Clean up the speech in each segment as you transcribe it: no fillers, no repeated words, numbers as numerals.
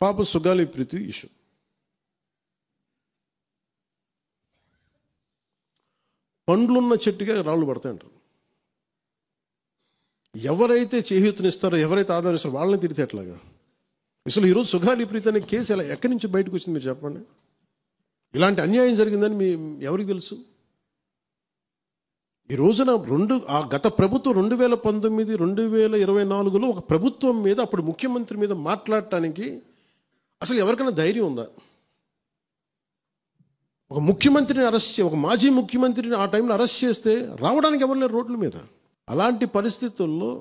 పాప సుగాలి ప్రీతి ఇష్యూ. పండ్లున్న చెట్టుగా రాళ్ళు పడతాయంటారు. ఎవరైతే చేయూతనిస్తారో, ఎవరైతే ఆదరిస్తారో వాళ్ళని తిడితే ఎట్లాగా? అసలు ఈరోజు సుగాలి ప్రీతి అనే కేసు ఎలా ఎక్కడి నుంచి బయటకు వచ్చింది మీరు చెప్పండి. ఇలాంటి అన్యాయం జరిగిందని ఎవరికి తెలుసు? ఈ రోజున గత ప్రభుత్వం 2019, 2024లో ఒక ప్రభుత్వం మీద, అప్పుడు ముఖ్యమంత్రి మీద మాట్లాడటానికి అసలు ఎవరికైనా ధైర్యం ఉందా? ఒక ముఖ్యమంత్రిని ఒక మాజీ ముఖ్యమంత్రిని ఆ టైంలో అరెస్ట్ చేస్తే రావడానికి ఎవరు లేరు రోడ్ల మీద. అలాంటి పరిస్థితుల్లో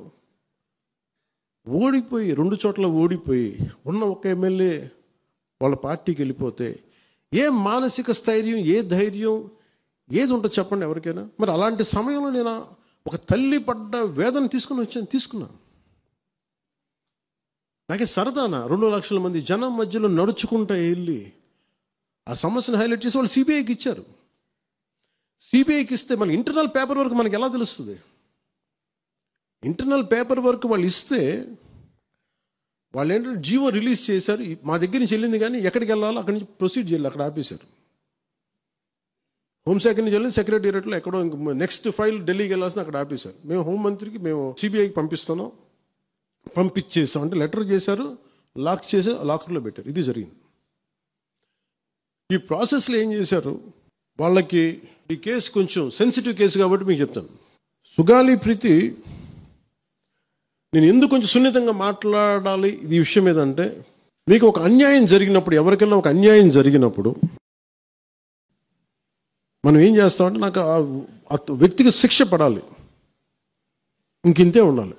ఓడిపోయి 2 చోట్ల ఓడిపోయి ఉన్న ఒక ఎమ్మెల్యే వాళ్ళ పార్టీకి వెళ్ళిపోతే ఏ మానసిక స్థైర్యం, ఏ ధైర్యం, ఏది ఉంటుంది చెప్పండి ఎవరికైనా? మరి అలాంటి సమయంలో నేను ఒక తల్లి పడ్డ వేదన తీసుకున్నా. నాకే సరదానా 2 లక్షల మంది జనం మధ్యలో నడుచుకుంటూ వెళ్ళి ఆ సమస్యను హైలైట్ చేసి వాళ్ళు సిబిఐకి ఇచ్చారు. సిబిఐకి ఇస్తే మన ఇంటర్నల్ పేపర్ వర్క్ మనకి ఎలా తెలుస్తుంది? ఇంటర్నల్ పేపర్ వర్క్ వాళ్ళు ఇస్తే వాళ్ళు ఏంటంటే జీవో రిలీజ్ చేశారు. మా దగ్గర నుంచి వెళ్ళింది కానీ ఎక్కడికి వెళ్ళాలో అక్కడి నుంచి ప్రొసీడ్ చేయాలి, అక్కడ ఆపేశారు. హోంశాఖ నుంచి వెళ్ళింది సెక్రటేరియట్లో ఎక్కడో నెక్స్ట్ ఫైల్ ఢిల్లీకి వెళ్ళాల్సిన అక్కడ ఆపేశారు. మేము హోంమంత్రికి మేము సిబిఐకి పంపించేసాం అంటే లెటర్ చేశారు, లాక్ చేసి లాకర్లో పెట్టారు. ఇది జరిగింది. ఈ ప్రాసెస్లో ఏం చేశారు, వాళ్ళకి ఈ కేసు కొంచెం సెన్సిటివ్ కేసు కాబట్టి మీకు చెప్తాను. సుగాలి ప్రీతి నేను ఎందుకు కొంచెం సున్నితంగా మాట్లాడాలి ఈ విషయం ఏదంటే, మీకు ఒక అన్యాయం జరిగినప్పుడు, ఎవరికైనా ఒక అన్యాయం జరిగినప్పుడు మనం ఏం చేస్తామంటే, నాకు ఆ వ్యక్తికి శిక్ష పడాలి, ఇంకింతే ఉండాలి.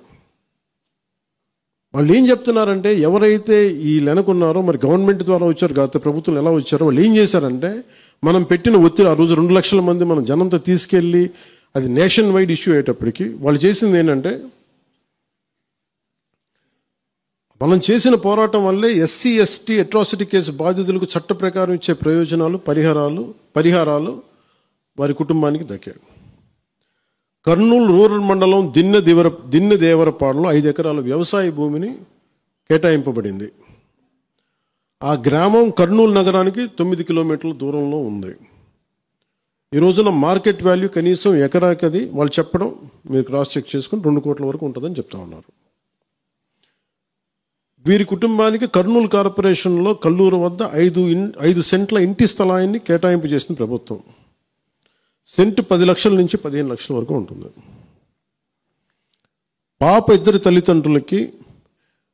వాళ్ళు ఏం చెప్తున్నారంటే, ఎవరైతే ఈ వెనకున్నారో, మరి గవర్నమెంట్ ద్వారా వచ్చారు, గత ప్రభుత్వం ఎలా వచ్చారో వాళ్ళు ఏం చేశారంటే, మనం పెట్టిన ఒత్తిడి ఆ రోజు 2 లక్షల మంది మనం జనంతో తీసుకెళ్ళి అది నేషన్ వైడ్ ఇష్యూ అయ్యేటప్పటికి వాళ్ళు చేసింది ఏంటంటే, మనం చేసిన పోరాటం వల్లే ఎస్సీ ఎస్టీ అట్రాసిటీ కేసు బాధితులకు చట్ట ప్రకారం ఇచ్చే ప్రయోజనాలు, పరిహారాలు వారి కుటుంబానికి దక్కాయి. కర్నూలు రూరల్ మండలం దిన్నెదేవరపాడులో 5 ఎకరాల వ్యవసాయ భూమిని కేటాయింపబడింది. ఆ గ్రామం కర్నూలు నగరానికి 9 కిలోమీటర్ల దూరంలో ఉంది. ఈ రోజున మార్కెట్ వాల్యూ కనీసం ఎకరాకది వాళ్ళు చెప్పడం, మీరు క్రాస్ చెక్ చేసుకుని 2 కోట్ల వరకు ఉంటుందని చెప్తా ఉన్నారు. వీరి కుటుంబానికి కర్నూలు కార్పొరేషన్లో కల్లూరు వద్ద 5 సెంట్ల ఇంటి స్థలాన్ని కేటాయింపు చేసిన ప్రభుత్వం. సెంటు 10 లక్షల నుంచి 15 లక్షల వరకు ఉంటుంది. పాప 2 తల్లిదండ్రులకి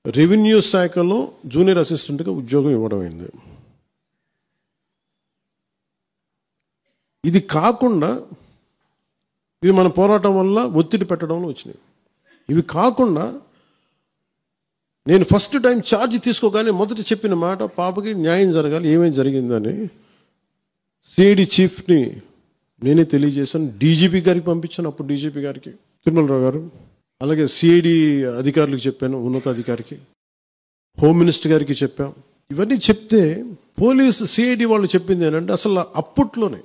రెవెన్యూ శాఖలో జూనియర్ అసిస్టెంట్గా ఉద్యోగం ఇవ్వడం అయింది. ఇది కాకుండా ఇవి మన పోరాటం వల్ల ఒత్తిడి పెట్టడంలో వచ్చినాయి. ఇవి కాకుండా నేను ఫస్ట్ టైం ఛార్జ్ తీసుకోగానే మొదట చెప్పిన మాట, పాపకి న్యాయం జరగాలి, ఏమేమి జరిగిందని సిఐడి చీఫ్ని నేనే తెలియజేశాను. డీజీపీ గారికి పంపించాను, అప్పుడు డీజీపీ గారికి తిరుమలరావు గారు, అలాగే సిఐడి అధికారులకు చెప్పాను, ఉన్నతాధికారికి, హోమ్ మినిస్టర్ గారికి చెప్పాం. ఇవన్నీ చెప్తే పోలీసు సిఐడి వాళ్ళు చెప్పింది ఏంటంటే, అసలు అప్పట్లోనే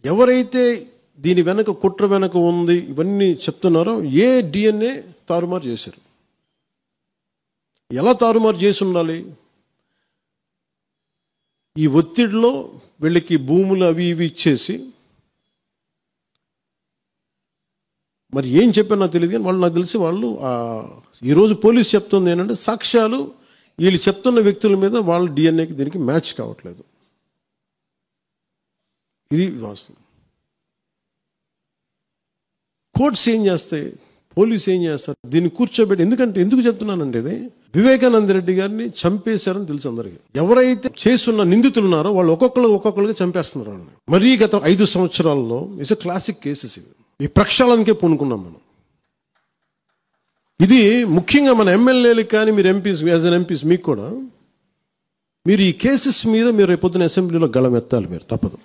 ఎవరైతే దీని వెనక కుట్ర వెనక ఉంది ఇవన్నీ చెప్తున్నారో ఏ డిఎన్ఏ తారుమారు చేశారు. ఎలా తారుమారు చేసి ఉండాలి? ఈ ఒత్తిడిలో వీళ్ళకి భూములు అవి ఇవి ఇచ్చేసి, మరి ఏం చెప్పారు నాకు తెలియదు కానీ వాళ్ళు, నాకు తెలిసి వాళ్ళు ఈరోజు పోలీసు చెప్తుంది ఏంటంటే, సాక్ష్యాలు వీళ్ళు చెప్తున్న వ్యక్తుల మీద వాళ్ళ డిఎన్ఏకి దీనికి మ్యాచ్ కావట్లేదు. ఇది వాస్తవం. కోర్ట్స్ ఏం చేస్తాయి, పోలీసు ఏం చేస్తారు, దీన్ని కూర్చోబెట్టి. ఎందుకు చెప్తున్నానంటే, ఇది వివేకానంద రెడ్డి గారిని చంపేశారని తెలుసు అందరికీ. ఎవరైతే చేస్తున్న నిందితులు ఉన్నారో వాళ్ళు ఒక్కొక్కరుగా చంపేస్తున్నారు వాళ్ళని. మరీ గత 5 సంవత్సరాల్లో ఇట్స్ క్లాసిక్ కేసెస్ ఇవి. ఈ ప్రక్షాళనకే పూనుకున్నాం మనం. ఇది ముఖ్యంగా మన ఎమ్మెల్యేలకు కానీ, మీరు ఎంపీస్, యాజ్ అన్ ఎంపీస్ మీకు కూడా, మీరు ఈ కేసెస్ మీద మీరు రేపొద్దున అసెంబ్లీలో గళం ఎత్తాలి, మీరు తప్పదు.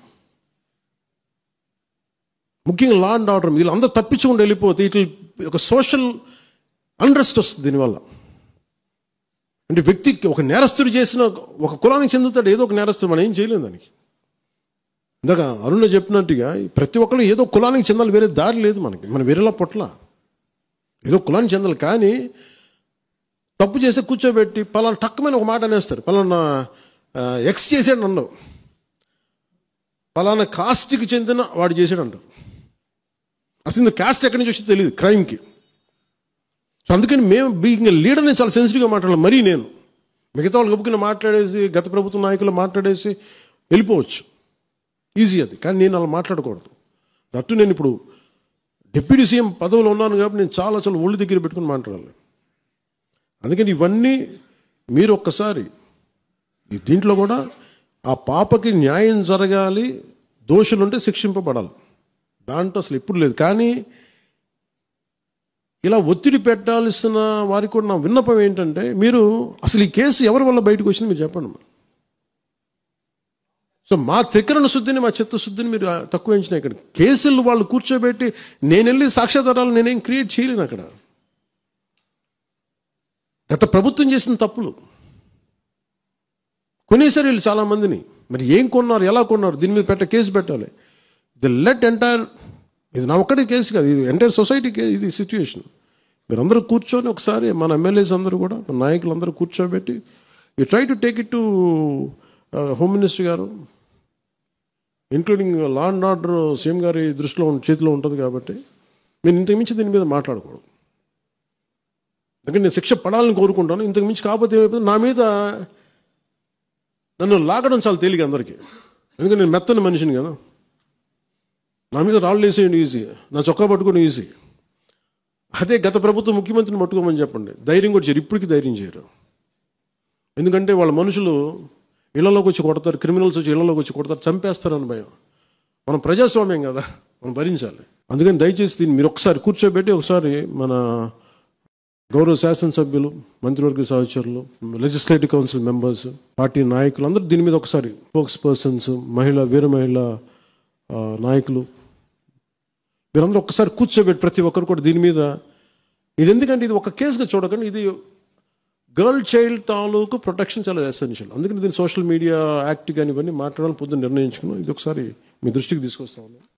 ముఖ్యంగా లా అండ్ ఆర్డర్, వీళ్ళందరూ తప్పించుకుంటూ వెళ్ళిపోతే ఇట్లా ఒక సోషల్ అన్రెస్ట్ వస్తుంది దీనివల్ల. అంటే వ్యక్తికి ఒక నేరస్తుడు చేసిన, ఒక కులానికి చెందుతాడు ఏదో ఒక నేరస్తుడు, మనం ఏం చేయలేం దానికి. ఇందాక అరుణ చెప్పినట్టుగా ప్రతి ఒక్కరు ఏదో కులానికి చెందాలి, వేరే దారి లేదు మనకి. మనం వేరేలా పొట్ల ఏదో కులానికి చెందాలి. కానీ తప్పు చేస్తే కూర్చోబెట్టి పలానా టక్కుమని ఒక మాట అనేస్తారు. పలానా ఎక్స్ చేసాడు అన్నావు, పలానా కాస్ట్కి చెందిన వాడు చేసాడు అంటారు. అసలు ఇంత కాస్ట్ ఎక్కడి నుంచి వచ్చిందో తెలియదు క్రైమ్కి. సో అందుకని మేము బీయింగ్ లీడర్ని చాలా సెన్సిటివ్గా మాట్లాడాలి. మరీ నేను మిగతా వాళ్ళు గబుకుని మాట్లాడేసి గత ప్రభుత్వ నాయకులు మాట్లాడేసి వెళ్ళిపోవచ్చు, ఈజీ అది. కానీ నేను అలా మాట్లాడకూడదు. దట్టు నేను ఇప్పుడు డిప్యూటీ సీఎం పదవిలో ఉన్నాను కాబట్టి నేను చాలా ఒళ్ళు దగ్గర పెట్టుకుని మాట్లాడాలి. అందుకని ఇవన్నీ మీరు ఒక్కసారి దీంట్లో కూడా ఆ పాపకి న్యాయం జరగాలి, దోషులుంటే శిక్షింపబడాలి, దాంట్లో అసలు ఎప్పుడు లేదు. కానీ ఇలా ఒత్తిడి పెట్టాల్సిన వారికి కూడా నా విన్నపం ఏంటంటే, మీరు అసలు ఈ కేసు ఎవరి వల్ల బయటకు వచ్చింది మీరు చెప్పండి. సో మా త్రికరణ శుద్ధిని, మా చిత్తశుద్ధిని మీరు తక్కువ ఎంచినా. ఇక్కడ కేసులు వాళ్ళు కూర్చోబెట్టి నేను వెళ్ళి సాక్ష్యాధారాలు నేనేం క్రియేట్ చేయలేను. అక్కడ గత ప్రభుత్వం చేసిన తప్పులు కొనేసారు వీళ్ళు చాలామందిని. మరి ఏం కొన్నారు, ఎలా కొన్నారు, దీని మీద కేసు పెట్టాలి. ఇది ఇది నా ఒక్కటి కేసు కాదు, ఇది ఎంటైర్ సొసైటీకి ఇది సిచ్యువేషన్. మీరందరూ కూర్చొని ఒకసారి మన ఎమ్మెల్యేస్ అందరూ కూడా, మన నాయకులందరూ కూర్చోబెట్టి you try to take it to home minister గారు, including law and order CM గారి దృష్టిలో చేతిలో ఉంటుంది. కాబట్టి నేను ఇంతకుమించి దీని మీద మాట్లాడకూడదు. అందుకని నేను శిక్ష పడాలని కోరుకుంటాను. ఇంతకుమించి కాకపోతే ఏమైపోతుంది, నా మీద నన్ను లాగడం చాలా తేలిక అందరికీ. ఎందుకంటే నేను మెత్తని మనిషిని కదా, నా మీద రాళ్ళు వేసేయండి ఈజీ, నా చొక్కా పట్టుకోవడం ఈజీ. అదే గత ప్రభుత్వం ముఖ్యమంత్రిని పట్టుకోమని చెప్పండి, ధైర్యం కూడా చేయరు, ఇప్పటికీ ధైర్యం చేయరు. ఎందుకంటే వాళ్ళ మనుషులు ఇళ్లలోకి వచ్చి కొడతారు, క్రిమినల్స్ వచ్చి ఇళ్లలోకి వచ్చి కొడతారు, చంపేస్తారని భయం. మనం ప్రజాస్వామ్యం కదా, మనం భరించాలి. అందుకని దయచేసి దీన్ని మీరు ఒకసారి కూర్చోబెట్టి ఒకసారి మన గౌరవ శాసనసభ్యులు, మంత్రివర్గ సహచరులు, లెజిస్లేటివ్ కౌన్సిల్ మెంబర్స్, పార్టీ నాయకులు అందరూ దీని మీద ఒకసారి స్పోక్స్ పర్సన్స్, వీర మహిళ నాయకులు, మీరందరూ ఒక్కసారి కూర్చోబెట్టి ప్రతి ఒక్కరు కూడా దీని మీద, ఇది ఎందుకంటే ఇది ఒక కేసుగా చూడకండి, ఇది గర్ల్ చైల్డ్ తాలూకు ప్రొటెక్షన్ చాలా ఎసెన్షియల్. అందుకని దీన్ని సోషల్ మీడియా యాక్ట్ కానీ ఇవన్నీ మాట్లాడాలని పొద్దున్న నిర్ణయించుకున్నాం. ఇది ఒకసారి మీ దృష్టికి తీసుకొస్తా ఉన్నాను.